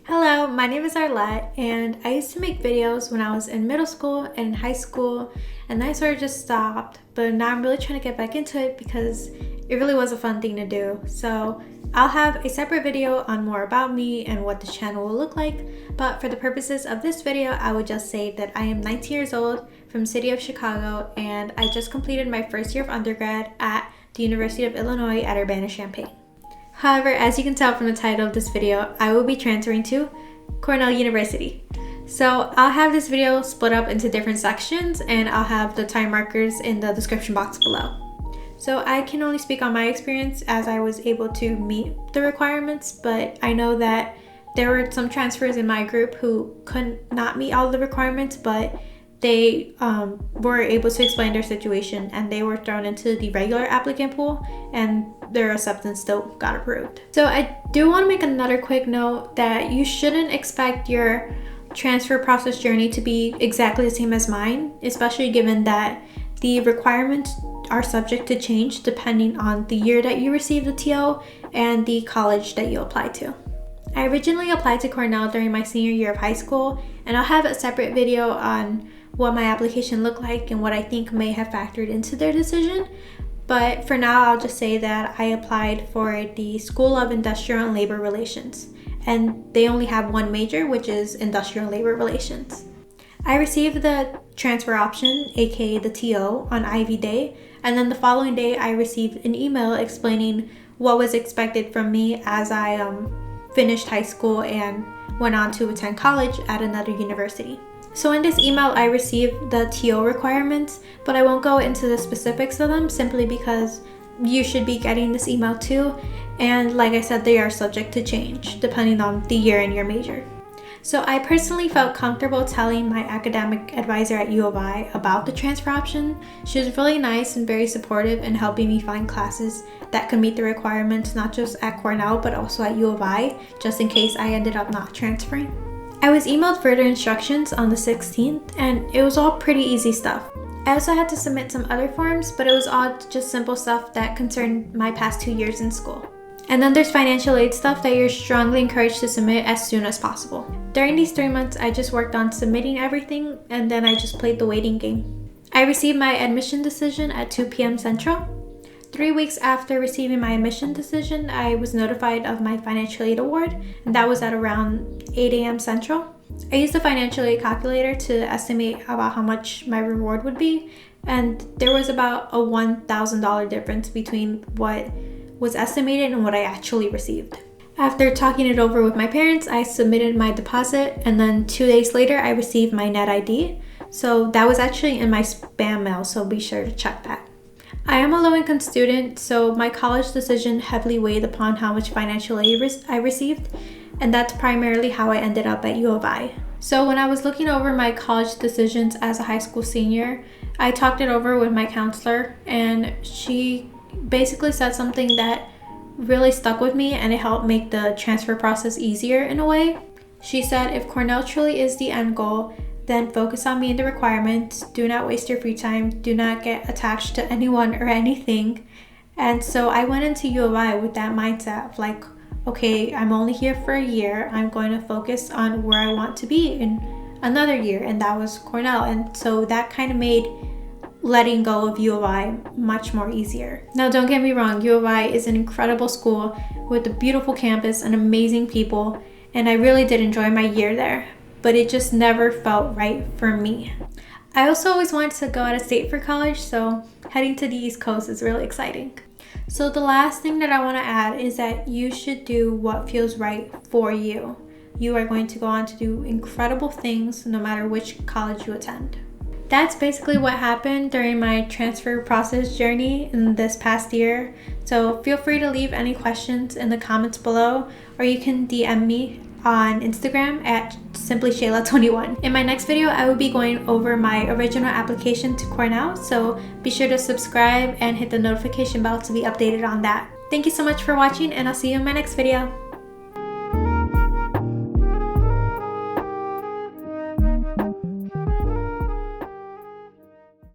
Hello, my name is Arlette, and I used to make videos when I was in middle school and high school, and then I sort of just stopped, but now I'm really trying to get back into it because it really was a fun thing to do. So I'll have a separate video on more about me and what this channel will look like, but for the purposes of this video, I would just say that I am 19 years old from the city of Chicago, and I just completed my first year of undergrad at the University of Illinois at Urbana-Champaign. However, as you can tell from the title of this video, I will be transferring to Cornell University. So I'll have this video split up into different sections, and I'll have the time markers in the description box below. So I can only speak on my experience as I was able to meet the requirements, but I know that there were some transfers in my group who could not meet all the requirements, but they were able to explain their situation and they were thrown into the regular applicant pool and their acceptance still got approved. So I do want to make another quick note that you shouldn't expect your transfer process journey to be exactly the same as mine, especially given that the requirements are subject to change depending on the year that you receive the TO and the college that you apply to. I originally applied to Cornell during my senior year of high school, and I'll have a separate video on what my application looked like and what I think may have factored into their decision. But for now, I'll just say that I applied for the School of Industrial and Labor Relations, and they only have one major, which is Industrial and Labor Relations. I received the transfer option, aka the TO, on Ivy Day, and then the following day I received an email explaining what was expected from me as I finished high school and went on to attend college at another university. So in this email, I received the TO requirements, but I won't go into the specifics of them simply because you should be getting this email too. And like I said, they are subject to change depending on the year and your major. So I personally felt comfortable telling my academic advisor at U of I about the transfer option. She was really nice and very supportive in helping me find classes that could meet the requirements, not just at Cornell, but also at U of I, just in case I ended up not transferring. I was emailed further instructions on the 16th, and it was all pretty easy stuff. I also had to submit some other forms, but it was all just simple stuff that concerned my past 2 years in school. And then there's financial aid stuff that you're strongly encouraged to submit as soon as possible. During these 3 months, I just worked on submitting everything, and then I just played the waiting game. I received my admission decision at 2 p.m. Central. 3 weeks after receiving my admission decision, I was notified of my financial aid award, and that was at around 8 a.m. Central. I used the financial aid calculator to estimate about how much my reward would be, and there was about a $1,000 difference between what was estimated and what I actually received. After talking it over with my parents, I submitted my deposit, and then 2 days later, I received my net ID. So that was actually in my spam mail, so be sure to check that. I am a low-income student, so my college decision heavily weighed upon how much financial aid I received, and that's primarily how I ended up at U of I. So when I was looking over my college decisions as a high school senior, I talked it over with my counselor, and she basically said something that really stuck with me, and it helped make the transfer process easier in a way. She said, if Cornell truly is the end goal, then focus on meeting the requirements. Do not waste your free time. Do not get attached to anyone or anything. And so I went into U of I with that mindset of like, okay, I'm only here for a year. I'm going to focus on where I want to be in another year, and that was Cornell. And so that kind of made letting go of U of I much more easier. Now, don't get me wrong, U of I is an incredible school with a beautiful campus and amazing people, and I really did enjoy my year there, but it just never felt right for me. I also always wanted to go out of state for college, so heading to the East Coast is really exciting. So the last thing that I want to add is that you should do what feels right for you. You are going to go on to do incredible things no matter which college you attend. That's basically what happened during my transfer process journey in this past year. So feel free to leave any questions in the comments below, or you can DM me on Instagram at simplyshayla21. In my next video, I will be going over my original application to Cornell, so be sure to subscribe and hit the notification bell to be updated on that. Thank you so much for watching, and I'll see you in my next video.